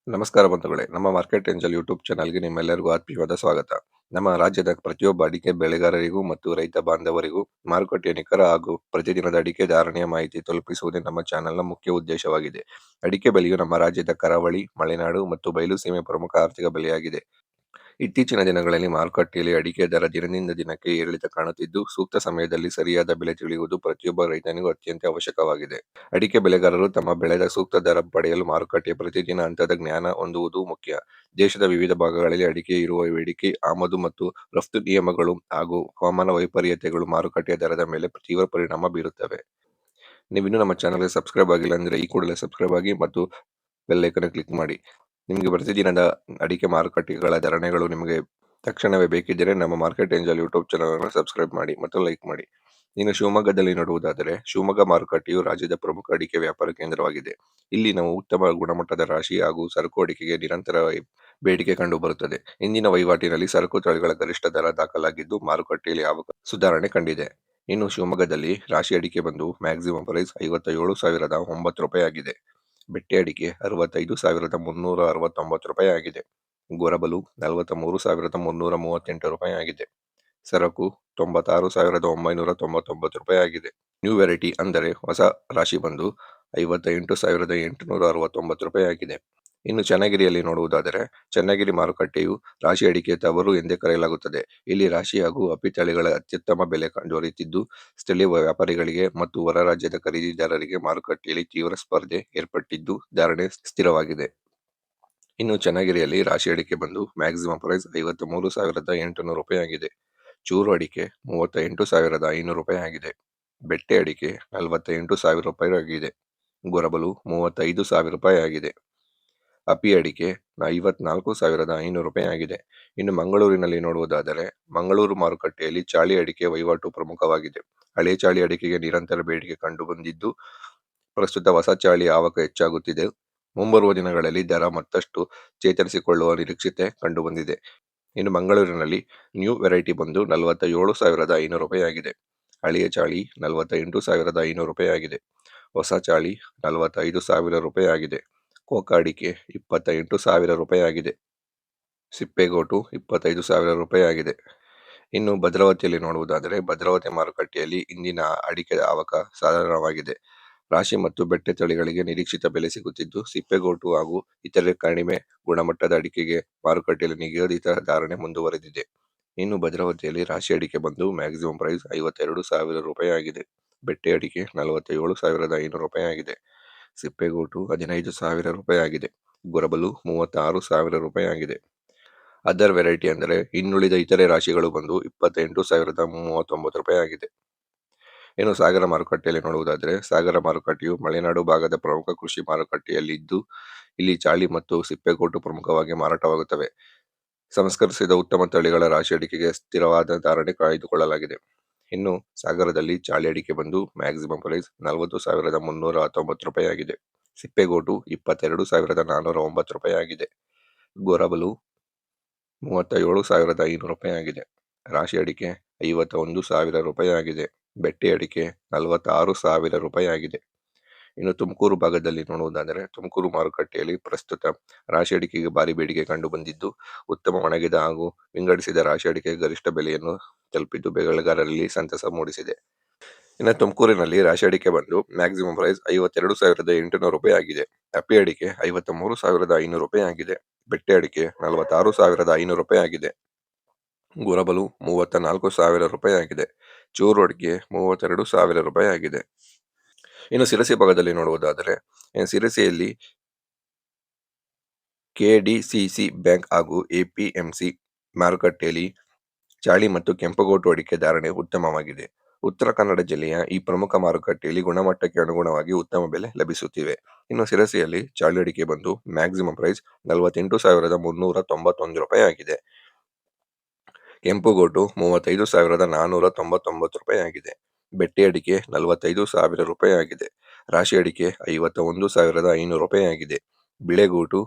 ನಮಸ್ಕಾರ ಬಂಧುಗಳೇ, ನಮ್ಮ ಮಾರ್ಕೆಟ್ ಏಂಜಲ್ ಯೂಟ್ಯೂಬ್ ಚಾನಲ್ಗೆ ನಿಮ್ಮೆಲ್ಲರಿಗೂ ಆತ್ಮೀಯವಾದ ಸ್ವಾಗತ. ನಮ್ಮ ರಾಜ್ಯದ ಪ್ರತಿಯೊಬ್ಬ ಅಡಿಕೆ ಬೆಳೆಗಾರರಿಗೂ ಮತ್ತು ರೈತ ಬಾಂಧವರಿಗೂ ಮಾರುಕಟ್ಟೆಯ ನಿಖರ ಹಾಗೂ ಪ್ರತಿದಿನದ ಅಡಿಕೆ ಧಾರಣೆಯ ಮಾಹಿತಿ ತಲುಪಿಸುವುದೇ ನಮ್ಮ ಚಾನೆಲ್ನ ಮುಖ್ಯ ಉದ್ದೇಶವಾಗಿದೆ. ಅಡಿಕೆ ಬೆಲೆಯು ನಮ್ಮ ರಾಜ್ಯದ ಕರಾವಳಿ, ಮಲೆನಾಡು ಮತ್ತು ಬಯಲು ಸೀಮೆ ಪ್ರಮುಖ ಆರ್ಥಿಕ ಬೆಲೆಯಾಗಿದೆ. ಇತ್ತೀಚಿನ ದಿನಗಳಲ್ಲಿ ಮಾರುಕಟ್ಟೆಯಲ್ಲಿ ಅಡಿಕೆ ದರ ದಿನದಿಂದ ದಿನಕ್ಕೆ ಏರಿಳಿತ ಕಾಣುತ್ತಿದ್ದು, ಸೂಕ್ತ ಸಮಯದಲ್ಲಿ ಸರಿಯಾದ ಬೆಲೆ ತಿಳಿಯುವುದು ಪ್ರತಿಯೊಬ್ಬ ರೈತನಿಗೂ ಅತ್ಯಂತ ಅವಶ್ಯಕವಾಗಿದೆ. ಅಡಿಕೆ ಬೆಳೆಗಾರರು ತಮ್ಮ ಬೆಳೆದ ಸೂಕ್ತ ದರ ಪಡೆಯಲು ಮಾರುಕಟ್ಟೆಯ ಪ್ರತಿದಿನ ಹಂತದ ಜ್ಞಾನ ಹೊಂದುವುದು ಮುಖ್ಯ. ದೇಶದ ವಿವಿಧ ಭಾಗಗಳಲ್ಲಿ ಅಡಿಕೆ ಇರುವ ಬೇಡಿಕೆ, ಆಮದು ಮತ್ತು ರಫ್ತು ನಿಯಮಗಳು ಹಾಗೂ ಹವಾಮಾನ ವೈಪರೀತ್ಯಗಳು ಮಾರುಕಟ್ಟೆಯ ದರದ ಮೇಲೆ ತೀವ್ರ ಪರಿಣಾಮ ಬೀರುತ್ತವೆ. ನೀವಿನ್ನೂ ನಮ್ಮ ಚಾನಲ್ಗೆ ಸಬ್ಸ್ಕ್ರೈಬ್ ಆಗಿಲ್ಲ ಅಂದರೆ ಈ ಕೂಡಲೇ ಸಬ್ಸ್ಕ್ರೈಬ್ ಆಗಿ ಮತ್ತು ಬೆಲ್ ಐಕಾನ್ ಕ್ಲಿಕ್ ಮಾಡಿ. ನಿಮಗೆ ಪ್ರತಿದಿನದ ಅಡಿಕೆ ಮಾರುಕಟ್ಟೆಗಳ ಧಾರಣೆಗಳು ನಿಮಗೆ ತಕ್ಷಣವೇ ಬೇಕಿದ್ದರೆ ನಮ್ಮ market angel YouTube channel subscribe ಮಾಡಿ ಮತ್ತು ಲೈಕ್ ಮಾಡಿ. ಇನ್ನು ಶಿವಮೊಗ್ಗದಲ್ಲಿ ನೋಡುವುದಾದರೆ, ಶಿವಮೊಗ್ಗ ಮಾರುಕಟ್ಟೆಯು ರಾಜ್ಯದ ಪ್ರಮುಖ ಅಡಿಕೆ ವ್ಯಾಪಾರ ಕೇಂದ್ರವಾಗಿದೆ. ಇಲ್ಲಿ ನಾವು ಉತ್ತಮ ಗುಣಮಟ್ಟದ ರಾಶಿ ಹಾಗೂ ಸರಕು ಅಡಿಕೆಗೆ ನಿರಂತರ ಬೇಡಿಕೆ ಕಂಡು ಬರುತ್ತದೆ. ಇಂದಿನ ವಹಿವಾಟಿನಲ್ಲಿ ಸರಕು ತಳಿಗಳ ಗರಿಷ್ಠ ದರ ದಾಖಲಾಗಿದ್ದು, ಮಾರುಕಟ್ಟೆಯಲ್ಲಿ ಸುಧಾರಣೆ ಕಂಡಿದೆ. ಇನ್ನು ಶಿವಮೊಗ್ಗದಲ್ಲಿ ರಾಶಿ ಅಡಿಕೆ ಬಂದು ಮ್ಯಾಕ್ಸಿಮಮ್ ಪ್ರೈಸ್ 57,900 ರೂಪಾಯಿ ಆಗಿದೆ. ಬೆಟ್ಟೆ ಅಡಿಕೆ 65,369 ರೂಪಾಯಿ ಆಗಿದೆ. ಗೊರಬಲು 43,338 ರೂಪಾಯಿ ಆಗಿದೆ. ಸರಕು 96,999 ರೂಪಾಯಿ ಆಗಿದೆ. ನ್ಯೂ ವೆರೈಟಿ ಅಂದರೆ ಹೊಸ ರಾಶಿ ಬಂದು 58,869 ರೂಪಾಯಿ ಆಗಿದೆ. ಇನ್ನು ಚನ್ನಗಿರಿಯಲ್ಲಿ ನೋಡುವುದಾದರೆ, ಚನ್ನಗಿರಿ ಮಾರುಕಟ್ಟೆಯು ರಾಶಿ ಅಡಿಕೆ ತವರು ಎಂದೇ ಕರೆಯಲಾಗುತ್ತದೆ. ಇಲ್ಲಿ ರಾಶಿ ಹಾಗೂ ಅಪಿ ತಳಿಗಳ ಅತ್ಯುತ್ತಮ ಬೆಲೆ ದೊರೆಯುತ್ತಿದ್ದು, ಸ್ಥಳೀಯ ವ್ಯಾಪಾರಿಗಳಿಗೆ ಮತ್ತು ಹೊರ ರಾಜ್ಯದ ಖರೀದಿದಾರರಿಗೆ ಮಾರುಕಟ್ಟೆಯಲ್ಲಿ ತೀವ್ರ ಸ್ಪರ್ಧೆ ಏರ್ಪಟ್ಟಿದ್ದು, ಧಾರಣೆ ಸ್ಥಿರವಾಗಿದೆ. ಇನ್ನು ಚನ್ನಗಿರಿಯಲ್ಲಿ ರಾಶಿ ಅಡಿಕೆ ಬಂದು ಮ್ಯಾಕ್ಸಿಮಮ್ ಪ್ರೈಸ್ 53,800 ರೂಪಾಯಿ ಆಗಿದೆ. ಚೂರು ಅಡಿಕೆ 38,500 ರೂಪಾಯಿ ಆಗಿದೆ. ಬೆಟ್ಟೆ ಅಡಿಕೆ 48,000 ರೂಪಾಯಿ ಆಗಿದೆ. ಗೊರಬಲು 35,000 ರೂಪಾಯಿ ಆಗಿದೆ. ಅಪಿ ಅಡಿಕೆ 54,500 ರೂಪಾಯಿ ಆಗಿದೆ. ಇನ್ನು ಮಂಗಳೂರಿನಲ್ಲಿ ನೋಡುವುದಾದರೆ, ಮಂಗಳೂರು ಮಾರುಕಟ್ಟೆಯಲ್ಲಿ ಚಾಳಿ ಅಡಿಕೆ ವಹಿವಾಟು ಪ್ರಮುಖವಾಗಿದೆ. ಹಳೆ ಚಾಳಿ ಅಡಿಕೆಗೆ ನಿರಂತರ ಬೇಡಿಕೆ ಕಂಡು ಬಂದಿದ್ದು, ಪ್ರಸ್ತುತ ಹೊಸ ಚಾಳಿ ಆವಕ ಹೆಚ್ಚಾಗುತ್ತಿದೆ. ಮುಂಬರುವ ದಿನಗಳಲ್ಲಿ ದರ ಮತ್ತಷ್ಟು ಚೇತರಿಸಿಕೊಳ್ಳುವ ನಿರೀಕ್ಷತೆ ಕಂಡುಬಂದಿದೆ. ಇನ್ನು ಮಂಗಳೂರಿನಲ್ಲಿ ನ್ಯೂ ವೆರೈಟಿ ಬಂದು 47,500 ರೂಪಾಯಿ ಆಗಿದೆ. ಹಳೆಯ ಚಾಳಿ 48,500 ರೂಪಾಯಿ ಆಗಿದೆ. ಹೊಸ ಚಾಳಿ 45,000 ರೂಪಾಯಿ ಆಗಿದೆ. ಕೋಕಾ ಅಡಿಕೆ 28,000 ರೂಪಾಯಿ ಆಗಿದೆ. ಸಿಪ್ಪೆಗೋಟು 25,000 ರೂಪಾಯಿ ಆಗಿದೆ. ಇನ್ನು ಭದ್ರಾವತಿಯಲ್ಲಿ ನೋಡುವುದಾದರೆ, ಭದ್ರಾವತಿ ಮಾರುಕಟ್ಟೆಯಲ್ಲಿ ಇಂದಿನ ಅಡಿಕೆ ಆವಕ ಸಾಧಾರಣವಾಗಿದೆ. ರಾಶಿ ಮತ್ತು ಬೆಟ್ಟೆ ತಳಿಗಳಿಗೆ ನಿರೀಕ್ಷಿತ ಬೆಲೆ ಸಿಗುತ್ತಿದ್ದು, ಸಿಪ್ಪೆಗೋಟು ಹಾಗೂ ಇತರೆ ಕಡಿಮೆ ಗುಣಮಟ್ಟದ ಅಡಿಕೆಗೆ ಮಾರುಕಟ್ಟೆಯಲ್ಲಿ ನಿಗದಿತ ಧಾರಣೆ ಮುಂದುವರೆದಿದೆ. ಇನ್ನು ಭದ್ರಾವತಿಯಲ್ಲಿ ರಾಶಿ ಅಡಿಕೆ ಬಂದು ಮ್ಯಾಕ್ಸಿಮಮ್ ಪ್ರೈಸ್ 52,000 ರೂಪಾಯಿ ಆಗಿದೆ. ಬೆಟ್ಟೆ ಅಡಿಕೆ 47,500 ರೂಪಾಯಿ ಆಗಿದೆ. ಸಿಪ್ಪೆಗೋಟು 15,000 ರೂಪಾಯಿ ಆಗಿದೆ. ಗೊರಬಲು 36,000 ರೂಪಾಯಿ ಆಗಿದೆ. ಅದರ್ ವೆರೈಟಿ ಅಂದರೆ ಇನ್ನುಳಿದ ಇತರೆ ರಾಶಿಗಳು ಬಂದು 28,039 ರೂಪಾಯಿ ಆಗಿದೆ. ಇನ್ನು ಸಾಗರ ಮಾರುಕಟ್ಟೆಯಲ್ಲಿ ನೋಡುವುದಾದರೆ, ಸಾಗರ ಮಾರುಕಟ್ಟೆಯು ಮಲೆನಾಡು ಭಾಗದ ಪ್ರಮುಖ ಕೃಷಿ ಮಾರುಕಟ್ಟೆಯಲ್ಲಿದ್ದು, ಇಲ್ಲಿ ಚಾಳಿ ಮತ್ತು ಸಿಪ್ಪೆಗೋಟು ಪ್ರಮುಖವಾಗಿ ಮಾರಾಟವಾಗುತ್ತವೆ. ಸಂಸ್ಕರಿಸಿದ ಉತ್ತಮ ತಳಿಗಳ ರಾಶಿ ಅಡಿಕೆಗೆ ಸ್ಥಿರವಾದ ಧಾರಣೆ ಕಾಯ್ದುಕೊಳ್ಳಲಾಗಿದೆ. ಇನ್ನು ಸಾಗರದಲ್ಲಿ ಚಾಳಿ ಅಡಿಕೆ ಬಂದು ಮ್ಯಾಕ್ಸಿಮಮ್ ಪ್ರೈಸ್ 40,319 ರೂಪಾಯಿ ಆಗಿದೆ. ಸಿಪ್ಪೆಗೋಟು 22,409 ರೂಪಾಯಿ ಆಗಿದೆ. ಗೊರಬಲು 37,500 ರೂಪಾಯಿ ಆಗಿದೆ. ರಾಶಿ ಅಡಿಕೆ 51,000 ರೂಪಾಯಿ ಆಗಿದೆ. ಬೆಟ್ಟೆ ಅಡಿಕೆ 46,000 ರೂಪಾಯಿ ಆಗಿದೆ. ಇನ್ನು ತುಮಕೂರು ಭಾಗದಲ್ಲಿ ನೋಡುವುದಾದರೆ, ತುಮಕೂರು ಮಾರುಕಟ್ಟೆಯಲ್ಲಿ ಪ್ರಸ್ತುತ ರಾಶಿ ಅಡಿಕೆಗೆ ಭಾರಿ ಬೇಡಿಕೆ ಕಂಡು ಬಂದಿದ್ದು, ಉತ್ತಮ ಒಣಗಿದ ಹಾಗೂ ವಿಂಗಡಿಸಿದ ರಾಶಿ ಅಡಿಕೆ ಗರಿಷ್ಠ ಬೆಲೆಯನ್ನು ತಲುಪಿದ್ದು ಬೆಳೆಗಾರರಲ್ಲಿ ಸಂತಸ ಮೂಡಿಸಿದೆ. ಇನ್ನು ತುಮಕೂರಿನಲ್ಲಿ ರಾಶಿ ಅಡಿಕೆ ಬಂದು ಮ್ಯಾಕ್ಸಿಮಮ್ ಪ್ರೈಸ್ 52,800 ರೂಪಾಯಿ ಆಗಿದೆ. ಅಪ್ಪಿ ಅಡಿಕೆ 53,500 ರೂಪಾಯಿ ಆಗಿದೆ. ಬೆಟ್ಟೆ ಅಡಿಕೆ 46,500 ರೂಪಾಯಿ ಆಗಿದೆ. ಗುರಬಲು 34,000 ರೂಪಾಯಿ ಆಗಿದೆ. ಚೂರು ಅಡಿಕೆ 32,000 ರೂಪಾಯಿ ಆಗಿದೆ. ಇನ್ನು ಸಿರಸಿ ಭಾಗದಲ್ಲಿ ನೋಡುವುದಾದರೆ, ಸಿರಸಿಯಲ್ಲಿ ಕೆಡಿಸಿಸಿ ಬ್ಯಾಂಕ್ ಹಾಗೂ ಎಪಿಎಂಸಿ ಮಾರುಕಟ್ಟೆಯಲ್ಲಿ ಚಾಳಿ ಮತ್ತು ಕೆಂಪುಗೋಟು ಅಡಿಕೆ ಧಾರಣೆ ಉತ್ತಮವಾಗಿದೆ. ಉತ್ತರ ಕನ್ನಡ ಜಿಲ್ಲೆಯ ಈ ಪ್ರಮುಖ ಮಾರುಕಟ್ಟೆಯಲ್ಲಿ ಗುಣಮಟ್ಟಕ್ಕೆ ಅನುಗುಣವಾಗಿ ಉತ್ತಮ ಬೆಲೆ ಲಭಿಸುತ್ತಿವೆ. ಇನ್ನು ಸಿರಸಿಯಲ್ಲಿ ಚಾಳಿ ಅಡಿಕೆ ಬಂದು ಮ್ಯಾಕ್ಸಿಮಮ್ ಪ್ರೈಸ್ 48,391 ರೂಪಾಯಿ ಆಗಿದೆ. ಕೆಂಪುಗೋಟು 35,499 ರೂಪಾಯಿ ಆಗಿದೆ. ಬೆಟ್ಟೆ ಅಡಿಕೆ 45,000 ರೂಪಾಯಿ ಆಗಿದೆ. ರಾಶಿ ಅಡಿಕೆ 51,500 ರೂಪಾಯಿ ಆಗಿದೆ. ಬಿಳೆಗೋಟು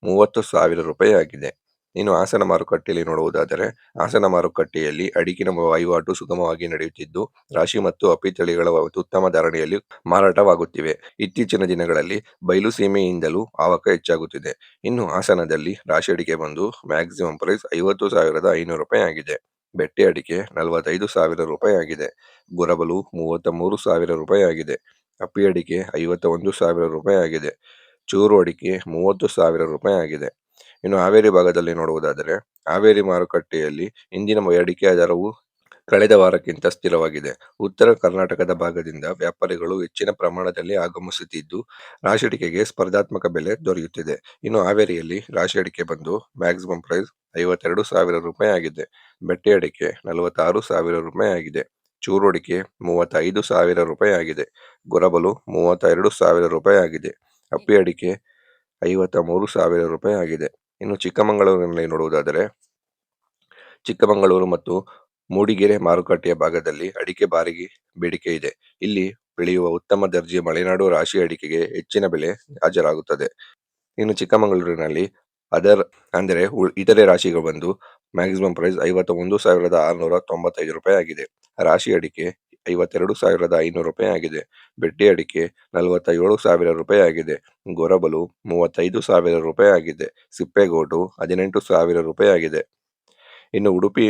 30,000 ರೂಪಾಯಿ ಆಗಿದೆ. ಇನ್ನು ಹಾಸನ ಮಾರುಕಟ್ಟೆಯಲ್ಲಿ ನೋಡುವುದಾದರೆ, ಹಾಸನ ಮಾರುಕಟ್ಟೆಯಲ್ಲಿ ಅಡಿಕಿನ ವಹಿವಾಟು ಸುಗಮವಾಗಿ ನಡೆಯುತ್ತಿದ್ದು, ರಾಶಿ ಮತ್ತು ಅಪ್ಪಿ ತಳಿಗಳ ಉತ್ತಮ ಧಾರಣೆಯಲ್ಲಿ ಮಾರಾಟವಾಗುತ್ತಿವೆ. ಇತ್ತೀಚಿನ ದಿನಗಳಲ್ಲಿ ಬಯಲು ಸೀಮೆಯಿಂದಲೂ ಆವಕ ಹೆಚ್ಚಾಗುತ್ತಿದೆ. ಇನ್ನು ಹಾಸನದಲ್ಲಿ ರಾಶಿ ಅಡಿಕೆ ಬಂದು ಮ್ಯಾಕ್ಸಿಮಂ ಪ್ರೈಸ್ 50,500 ರೂಪಾಯಿ ಆಗಿದೆ. ಬೆಟ್ಟೆ ಅಡಿಕೆ 45,000 ರೂಪಾಯಿ ಆಗಿದೆ. ಗುರಬಲು 33,000 ರೂಪಾಯಿ ಆಗಿದೆ. ಅಪ್ಪಿ ಅಡಿಕೆ 51,000 ರೂಪಾಯಿ ಆಗಿದೆ. ಚೂರು ಅಡಿಕೆ 30,000 ರೂಪಾಯಿ ಆಗಿದೆ. ಇನ್ನು ಹಾವೇರಿ ಭಾಗದಲ್ಲಿ ನೋಡುವುದಾದರೆ, ಹಾವೇರಿ ಮಾರುಕಟ್ಟೆಯಲ್ಲಿ ಇಂದಿನ ಅಡಿಕೆ ದರವು ಕಳೆದ ವಾರಕ್ಕಿಂತ ಸ್ಥಿರವಾಗಿದೆ. ಉತ್ತರ ಕರ್ನಾಟಕದ ಭಾಗದಿಂದ ವ್ಯಾಪಾರಿಗಳು ಹೆಚ್ಚಿನ ಪ್ರಮಾಣದಲ್ಲಿ ಆಗಮಿಸುತ್ತಿದ್ದು, ರಾಶಿ ಅಡಿಕೆಗೆ ಸ್ಪರ್ಧಾತ್ಮಕ ಬೆಲೆ ದೊರೆಯುತ್ತಿದೆ. ಇನ್ನು ಹಾವೇರಿಯಲ್ಲಿ ರಾಶಿ ಅಡಿಕೆ ಬಂದು ಮ್ಯಾಕ್ಸಿಮಂ ಪ್ರೈಸ್ 52,000 ರೂಪಾಯಿ ಆಗಿದೆ. ಬೆಟ್ಟೆ ಅಡಿಕೆ 46,000 ರೂಪಾಯಿ ಆಗಿದೆ. ಚೂರು ಅಡಿಕೆ 35,000 ರೂಪಾಯಿ ಆಗಿದೆ. ಗುರಬಲು 32,000 ರೂಪಾಯಿ ಆಗಿದೆ. ಅಪ್ಪಿ ಅಡಿಕೆ 53,000 ರೂಪಾಯಿ ಆಗಿದೆ. ಇನ್ನು ಚಿಕ್ಕಮಗಳೂರಿನಲ್ಲಿ ನೋಡುವುದಾದರೆ, ಚಿಕ್ಕಮಗಳೂರು ಮತ್ತು ಮೂಡಿಗೆರೆ ಮಾರುಕಟ್ಟೆಯ ಭಾಗದಲ್ಲಿ ಅಡಿಕೆ ಭಾರಿ ಬೇಡಿಕೆ ಇದೆ. ಇಲ್ಲಿ ಬೆಳೆಯುವ ಉತ್ತಮ ದರ್ಜೆ ಮಲೆನಾಡು ರಾಶಿ ಅಡಿಕೆಗೆ ಹೆಚ್ಚಿನ ಬೆಲೆ ಹಾಜರಾಗುತ್ತದೆ. ಇನ್ನು ಚಿಕ್ಕಮಗಳೂರಿನಲ್ಲಿ ಅಂದರೆ ಇತರೆ ರಾಶಿಗಳು ಬಂದು ಮ್ಯಾಕ್ಸಿಮಂ ಪ್ರೈಸ್ 51,695 ರೂಪಾಯಿ ಆಗಿದೆ. ರಾಶಿ ಅಡಿಕೆ 52,500 ರೂಪಾಯಿ ಆಗಿದೆ. ಬೆಟ್ಟೆ ಅಡಿಕೆ 47,000 ರೂಪಾಯಿ ಆಗಿದೆ. ಗೊರಬಲು 35,000 ರೂಪಾಯಿ ಆಗಿದೆ. ಸಿಪ್ಪೆಗೋಟು 18,000 ರೂಪಾಯಿ ಆಗಿದೆ. ಇನ್ನು ಉಡುಪಿ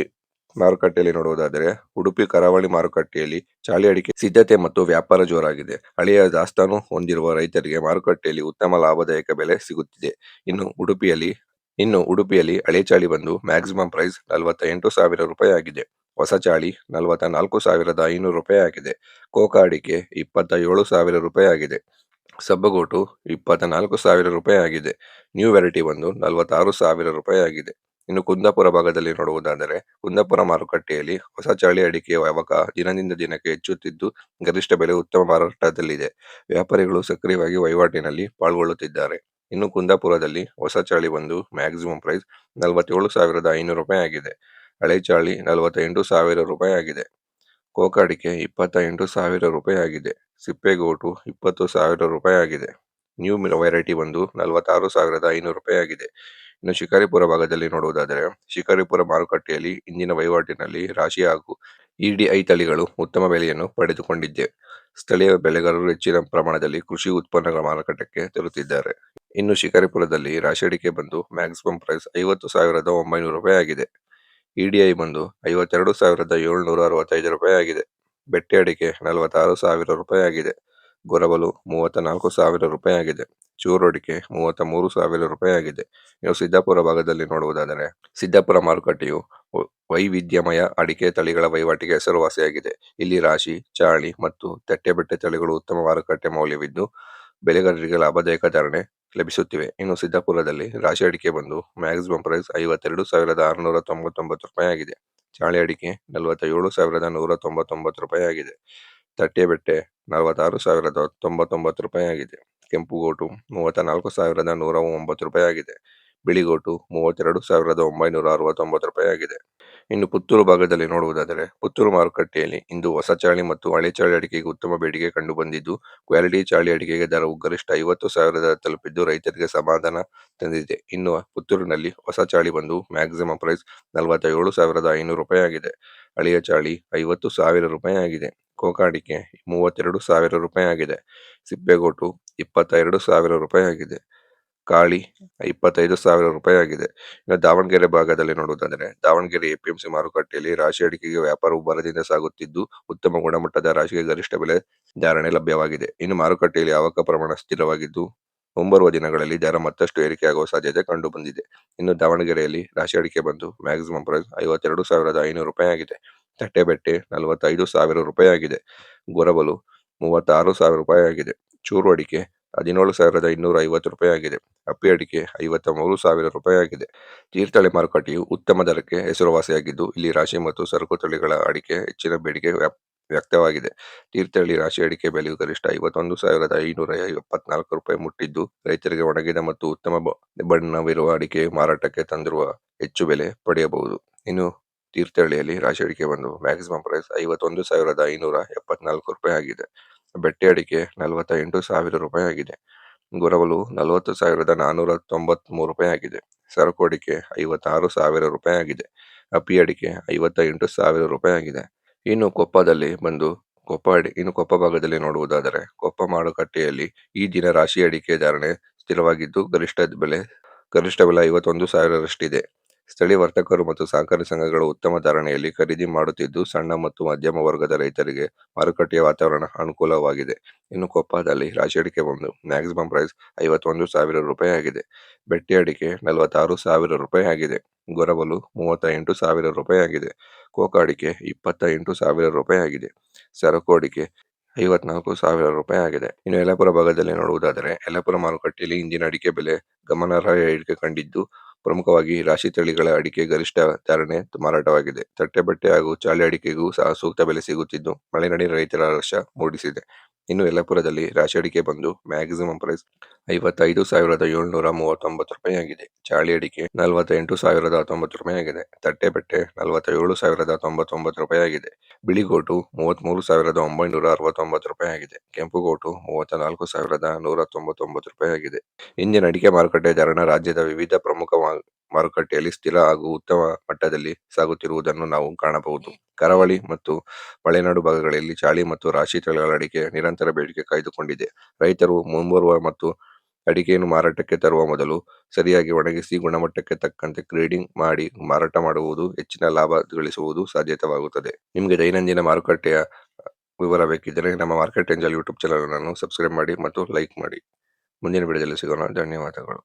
ಮಾರುಕಟ್ಟೆಯಲ್ಲಿ ನೋಡುವುದಾದರೆ, ಉಡುಪಿ ಕರಾವಳಿ ಮಾರುಕಟ್ಟೆಯಲ್ಲಿ ಚಾಳಿ ಅಡಿಕೆ ಸಿದ್ಧತೆ ಮತ್ತು ವ್ಯಾಪಾರ ಜೋರಾಗಿದೆ. ಹಳೆಯ ದಾಸ್ತಾನು ಹೊಂದಿರುವ ರೈತರಿಗೆ ಮಾರುಕಟ್ಟೆಯಲ್ಲಿ ಉತ್ತಮ ಲಾಭದಾಯಕ ಬೆಲೆ ಸಿಗುತ್ತಿದೆ. ಇನ್ನು ಉಡುಪಿಯಲ್ಲಿ ಹಳೆ ಚಾಳಿ ಬಂದು ಮ್ಯಾಕ್ಸಿಮಂ ಪ್ರೈಸ್ 48,000 ರೂಪಾಯಿ ಆಗಿದೆ. ಹೊಸ ಚಾಳಿ 44,500 ರೂಪಾಯಿ ಆಗಿದೆ. ಕೋಕಾ ಅಡಿಕೆ 27,000 ರೂಪಾಯಿ ಆಗಿದೆ. ಸಬ್ಬಗೋಟು 24,000 ರೂಪಾಯಿ ಆಗಿದೆ. ನ್ಯೂ ವೆರೈಟಿ ಬಂದು 46,000 ರೂಪಾಯಿ ಆಗಿದೆ. ಇನ್ನು ಕುಂದಾಪುರ ಭಾಗದಲ್ಲಿ ನೋಡುವುದಾದರೆ, ಕುಂದಾಪುರ ಮಾರುಕಟ್ಟೆಯಲ್ಲಿ ಹೊಸ ಚಾಳಿ ಅಡಿಕೆಯ ವ್ಯಾಪಕ ದಿನದಿಂದ ದಿನಕ್ಕೆ ಹೆಚ್ಚುತ್ತಿದ್ದು, ಗರಿಷ್ಠ ಬೆಲೆ ಉತ್ತಮ ಮಾರಾಟದಲ್ಲಿದೆ. ವ್ಯಾಪಾರಿಗಳು ಸಕ್ರಿಯವಾಗಿ ವಹಿವಾಟಿನಲ್ಲಿ ಪಾಲ್ಗೊಳ್ಳುತ್ತಿದ್ದಾರೆ. ಇನ್ನು ಕುಂದಾಪುರದಲ್ಲಿ ಹೊಸ ಚಾಳಿ ಬಂದು ಮ್ಯಾಕ್ಸಿಮಂ ಪ್ರೈಸ್ 47,500 ರೂಪಾಯಿ ಆಗಿದೆ. ಹಳೆ ಚಾಳಿ 48,000 ರೂಪಾಯಿ ಆಗಿದೆ. ಕೋಕಾ ಅಡಿಕೆ 28,000 ರೂಪಾಯಿ ಆಗಿದೆ. ಸಿಪ್ಪೆಗೋಟು 20,000 ರೂಪಾಯಿ ಆಗಿದೆ. ನ್ಯೂ ವೆರೈಟಿ ಬಂದು 46,500 ರೂಪಾಯಿ ಆಗಿದೆ. ಇನ್ನು ಶಿಕಾರಿಪುರ ಭಾಗದಲ್ಲಿ ನೋಡುವುದಾದರೆ, ಶಿಕಾರಿಪುರ ಮಾರುಕಟ್ಟೆಯಲ್ಲಿ ಇಂದಿನ ವಹಿವಾಟಿನಲ್ಲಿ ರಾಶಿ ಹಾಗೂ ಇಡಿಐ ತಳಿಗಳು ಉತ್ತಮ ಬೆಲೆಯನ್ನು ಪಡೆದುಕೊಂಡಿದೆ. ಸ್ಥಳೀಯ ಬೆಳೆಗಾರರು ಹೆಚ್ಚಿನ ಪ್ರಮಾಣದಲ್ಲಿ ಕೃಷಿ ಉತ್ಪನ್ನಗಳ ಮಾರಾಟಕ್ಕೆ ತರುತ್ತಿದ್ದಾರೆ. ಇನ್ನು ಶಿಕಾರಿಪುರದಲ್ಲಿ ರಾಶಿ ಅಡಿಕೆ ಬಂದು ಮ್ಯಾಕ್ಸಿಮಂ ಪ್ರೈಸ್ 50,900 ರೂಪಾಯಿ ಆಗಿದೆ. ಇಡಿಐ ಬಂದು 52,765 ರೂಪಾಯಿ ಆಗಿದೆ. ಬೆಟ್ಟೆ ಅಡಿಕೆ 46,000 ರೂಪಾಯಿ ಆಗಿದೆ. ಗೊರಬಲು 34,000 ರೂಪಾಯಿ ಆಗಿದೆ. ಚೂರು ಅಡಿಕೆ 33,000 ರೂಪಾಯಿ ಆಗಿದೆ. ಇನ್ನು ಸಿದ್ದಾಪುರ ಭಾಗದಲ್ಲಿ ನೋಡುವುದಾದರೆ, ಸಿದ್ದಾಪುರ ಮಾರುಕಟ್ಟೆಯು ವೈವಿಧ್ಯಮಯ ಅಡಿಕೆ ತಳಿಗಳ ವಹಿವಾಟಿಗೆ ಹೆಸರುವಾಸಿಯಾಗಿದೆ. ಇಲ್ಲಿ ರಾಶಿ, ಚಾಳಿ ಮತ್ತು ತಟ್ಟೆಬೆಟ್ಟೆ ತಳಿಗಳು ಉತ್ತಮ ಮಾರುಕಟ್ಟೆ ಮೌಲ್ಯವಿದ್ದು, ಬೆಳೆಗಾರರಿಗೆ ಲಾಭದಾಯಕ ಧಾರಣೆ ಲಭಿಸುತ್ತಿವೆ. ಇನ್ನು ಸಿದ್ದಾಪುರದಲ್ಲಿ ರಾಶಿ ಅಡಿಕೆ ಬಂದು ಮ್ಯಾಕ್ಸಿಮಂ ಪ್ರೈಸ್ 52,699 ರೂಪಾಯಿ ಆಗಿದೆ. ಚಾಳಿ ಅಡಿಕೆ 47,199 ರೂಪಾಯಿ ಆಗಿದೆ. ತಟ್ಟೆಬೆಟ್ಟೆ 46,099 ರೂಪಾಯಿ ಆಗಿದೆ. ಕೆಂಪುಗೋಟು 34,109 ರೂಪಾಯಿ ಆಗಿದೆ. ಬಿಳಿಗೋಟು 32,969 ರೂಪಾಯಿ ಆಗಿದೆ. ಇನ್ನು ಪುತ್ತೂರು ಭಾಗದಲ್ಲಿ ನೋಡುವುದಾದರೆ, ಪುತ್ತೂರು ಮಾರುಕಟ್ಟೆಯಲ್ಲಿ ಇಂದು ಹೊಸ ಚಾಳಿ ಮತ್ತು ಹಳೆ ಚಾಳಿ ಅಡಿಕೆಗೆ ಉತ್ತಮ ಬೇಡಿಕೆ ಕಂಡುಬಂದಿದ್ದು, ಕ್ವಾಲಿಟಿ ಚಾಳಿ ಅಡಿಕೆಗೆ ದರವು ಗರಿಷ್ಠ 50,000 ತಲುಪಿದ್ದು, ರೈತರಿಗೆ ಸಮಾಧಾನ ತಂದಿದೆ. ಇನ್ನು ಪುತ್ತೂರಿನಲ್ಲಿ ಹೊಸ ಚಾಳಿ ಬಂದು ಮ್ಯಾಕ್ಸಿಮಂ ಪ್ರೈಸ್ 47,500 ರೂಪಾಯಿ ಆಗಿದೆ. ಹಳೆಯ ಚಾಳಿ 50,000 ರೂಪಾಯಿ ಆಗಿದೆ. ಕೋಕಾ ಅಡಿಕೆ 32,000 ರೂಪಾಯಿ ಆಗಿದೆ. ಸಿಪ್ಪೆಗೋಟು 22,000 ರೂಪಾಯಿ ಆಗಿದೆ. ಕಾಳಿ 25,000 ರೂಪಾಯಿ ಆಗಿದೆ. ಇನ್ನು ದಾವಣಗೆರೆ ಭಾಗದಲ್ಲಿ ನೋಡುವುದಾದರೆ, ದಾವಣಗೆರೆ ಎಪಿಎಂಸಿ ಮಾರುಕಟ್ಟೆಯಲ್ಲಿ ರಾಶಿ ಅಡಿಕೆಗೆ ವ್ಯಾಪಾರವು ಭರದಿಂದ ಸಾಗುತ್ತಿದ್ದು, ಉತ್ತಮ ಗುಣಮಟ್ಟದ ರಾಶಿಗೆ ಗರಿಷ್ಠ ಬೆಲೆ ಧಾರಣೆ ಲಭ್ಯವಾಗಿದೆ. ಇನ್ನು ಮಾರುಕಟ್ಟೆಯಲ್ಲಿ ಆವಕ ಪ್ರಮಾಣ ಸ್ಥಿರವಾಗಿದ್ದು, ಮುಂಬರುವ ದಿನಗಳಲ್ಲಿ ದರ ಮತ್ತಷ್ಟು ಏರಿಕೆಯಾಗುವ ಸಾಧ್ಯತೆ ಕಂಡು ಬಂದಿದೆ. ಇನ್ನು ದಾವಣಗೆರೆಯಲ್ಲಿ ರಾಶಿ ಅಡಿಕೆ ಬಂದು ಮ್ಯಾಕ್ಸಿಮಂ ಪ್ರೈಸ್ 52,500 ರೂಪಾಯಿ ಆಗಿದೆ. ತಟ್ಟೆಬೆಟ್ಟೆ 45,000 ರೂಪಾಯಿ ಆಗಿದೆ. ಗೊರಬಲು 36,000 ರೂಪಾಯಿ ಆಗಿದೆ. ಚೂರು ಅಡಿಕೆ 17,250 ರೂಪಾಯಿ ಆಗಿದೆ. ಅಪ್ಪಿ ಅಡಿಕೆ 53,000 ರೂಪಾಯಿ ಆಗಿದೆ. ತೀರ್ಥಹಳ್ಳಿ ಮಾರುಕಟ್ಟೆಯು ಉತ್ತಮ ದರಕ್ಕೆ ಹೆಸರುವಾಸಿಯಾಗಿದ್ದು, ಇಲ್ಲಿ ರಾಶಿ ಮತ್ತು ಸರಕು ತಳಿಗಳ ಅಡಿಕೆ ಹೆಚ್ಚಿನ ಬೇಡಿಕೆ ವ್ಯಕ್ತವಾಗಿದೆ. ತೀರ್ಥಹಳ್ಳಿ ರಾಶಿ ಅಡಿಕೆ ಬೆಲೆಯು ಗರಿಷ್ಠ 51,574 ರೂಪಾಯಿ ಮುಟ್ಟಿದ್ದು, ರೈತರಿಗೆ ಒಣಗಿದ ಮತ್ತು ಉತ್ತಮ ಬಣ್ಣವಿರುವ ಅಡಿಕೆ ಮಾರಾಟಕ್ಕೆ ತಂದಿರುವ ಹೆಚ್ಚು ಬೆಲೆ ಪಡೆಯಬಹುದು. ಇನ್ನು ತೀರ್ಥಹಳ್ಳಿಯಲ್ಲಿ ರಾಶಿ ಅಡಿಕೆ ಬಂದು ಮ್ಯಾಕ್ಸಿಮಂ ಪ್ರೈಸ್ 51,574 ರೂಪಾಯಿ ಆಗಿದೆ. ಬೆಟ್ಟೆ ಅಡಿಕೆ 48,000 ರೂಪಾಯಿ ಆಗಿದೆ. ಗುರವಲು 40,493 ಆಗಿದೆ. ಸರಕು ಅಡಿಕೆ 56,000 ಆಗಿದೆ. ಅಪ್ಪಿ ಅಡಿಕೆ 58,000 ಆಗಿದೆ. ಇನ್ನು ಕೊಪ್ಪದಲ್ಲಿ ಬಂದು ಇನ್ನು ಕೊಪ್ಪ ಭಾಗದಲ್ಲಿ ನೋಡುವುದಾದರೆ ಕೊಪ್ಪ ಮಾರುಕಟ್ಟೆಯಲ್ಲಿ ಈ ದಿನ ರಾಶಿ ಅಡಿಕೆ ಧಾರಣೆ ಸ್ಥಿರವಾಗಿದ್ದು ಗರಿಷ್ಠ ಬೆಲೆ 51,000ರಷ್ಟಿದೆ. ಸ್ಥಳೀಯ ವರ್ತಕರು ಮತ್ತು ಸಹಕಾರಿ ಸಂಘಗಳು ಉತ್ತಮ ಧಾರಣೆಯಲ್ಲಿ ಖರೀದಿ ಮಾಡುತ್ತಿದ್ದು, ಸಣ್ಣ ಮತ್ತು ಮಧ್ಯಮ ವರ್ಗದ ರೈತರಿಗೆ ಮಾರುಕಟ್ಟೆಯ ವಾತಾವರಣ ಅನುಕೂಲವಾಗಿದೆ. ಇನ್ನು ಕೊಪ್ಪದಲ್ಲಿ ರಾಶಿ ಅಡಿಕೆ ಬಂದು ಮ್ಯಾಕ್ಸಿಮಮ್ ಪ್ರೈಸ್ 51,000 ಆಗಿದೆ. ಬೆಟ್ಟೆ ಅಡಿಕೆ 46,000 ಆಗಿದೆ. ಗೊರವಲು 38,000 ಆಗಿದೆ. ಕೋಕಾ ಅಡಿಕೆ 28,000 ಆಗಿದೆ. ಸರಕು ಅಡಿಕೆ 54,000 ಆಗಿದೆ. ಇನ್ನು ಯಲ್ಲಾಪುರ ಭಾಗದಲ್ಲಿ ನೋಡುವುದಾದರೆ ಯಲ್ಲಾಪುರ ಮಾರುಕಟ್ಟೆಯಲ್ಲಿ ಇಂದಿನ ಅಡಿಕೆ ಬೆಲೆ ಗಮನಾರ್ಹ ಏರಿಕೆ ಕಂಡಿದ್ದು, ಪ್ರಮುಖವಾಗಿ ರಾಶಿ ತಳಿಗಳ ಅಡಿಕೆ ಗರಿಷ್ಠ ಧಾರಣೆ ಮಾರಾಟವಾಗಿದೆ. ತಟ್ಟೆ ಬಟ್ಟೆ ಹಾಗೂ ಚಾಳಿ ಅಡಿಕೆಗೂ ಸಹ ಸೂಕ್ತ ಬೆಲೆ ಸಿಗುತ್ತಿದ್ದು, ಮಲೆನಾಡಿನ ರೈತರ ಹರ್ಷ ಮೂಡಿಸಿದೆ. ಇನ್ನು ಯಲ್ಲಾಪುರದಲ್ಲಿ ರಾಶಿ ಅಡಿಕೆ ಬಂದು ಮ್ಯಾಕ್ಸಿಮಮ್ ಪ್ರೈಸ್ 55,739 ಆಗಿದೆ. ಚಾಳಿ ಅಡಿಕೆ 48,019 ಆಗಿದೆ. ತಟ್ಟೆ ಬಟ್ಟೆ 47,099 ಆಗಿದೆ. ಬಿಳಿಗೋಟು 33,969 ಆಗಿದೆ. ಕೆಂಪುಗೋಟು 34,199 ಆಗಿದೆ. ಇಂದಿನ ಅಡಿಕೆ ಮಾರುಕಟ್ಟೆ ಧಾರಣ ರಾಜ್ಯದ ವಿವಿಧ ಪ್ರಮುಖ ಮಾರುಕಟ್ಟೆಯಲ್ಲಿ ಸ್ಥಿರ ಹಾಗೂ ಉತ್ತಮ ಮಟ್ಟದಲ್ಲಿ ಸಾಗುತ್ತಿರುವುದನ್ನು ನಾವು ಕಾಣಬಹುದು. ಕರಾವಳಿ ಮತ್ತು ಮಲೆನಾಡು ಭಾಗಗಳಲ್ಲಿ ಚಾಳಿ ಮತ್ತು ರಾಶಿ ತಳಿಗಳ ಅಡಿಕೆ ನಿರಂತರ ಬೇಡಿಕೆ ಕಾಯ್ದುಕೊಂಡಿದೆ. ರೈತರು ಮುಂಬರುವ ಮತ್ತು ಅಡಿಕೆಯನ್ನು ಮಾರಾಟಕ್ಕೆ ತರುವ ಮೊದಲು ಸರಿಯಾಗಿ ಒಣಗಿಸಿ ಗುಣಮಟ್ಟಕ್ಕೆ ತಕ್ಕಂತೆ ಗ್ರೇಡಿಂಗ್ ಮಾಡಿ ಮಾರಾಟ ಮಾಡುವುದು ಹೆಚ್ಚಿನ ಲಾಭ ಗಳಿಸುವುದು ಸಾಧ್ಯವಾಗುತ್ತದೆ. ನಿಮಗೆ ದೈನಂದಿನ ಮಾರುಕಟ್ಟೆಯ ವಿವರ ಬೇಕಿದ್ದರೆ ನಮ್ಮ ಮಾರ್ಕೆಟ್ ಏಂಜಲ್ ಯೂಟ್ಯೂಬ್ ಚಾನಲ್ ಅನ್ನು ಸಬ್ಸ್ಕ್ರೈಬ್ ಮಾಡಿ ಮತ್ತು ಲೈಕ್ ಮಾಡಿ. ಮುಂದಿನ ವಿಡಿಯೋದಲ್ಲಿ ಸಿಗೋಣ. ಧನ್ಯವಾದಗಳು.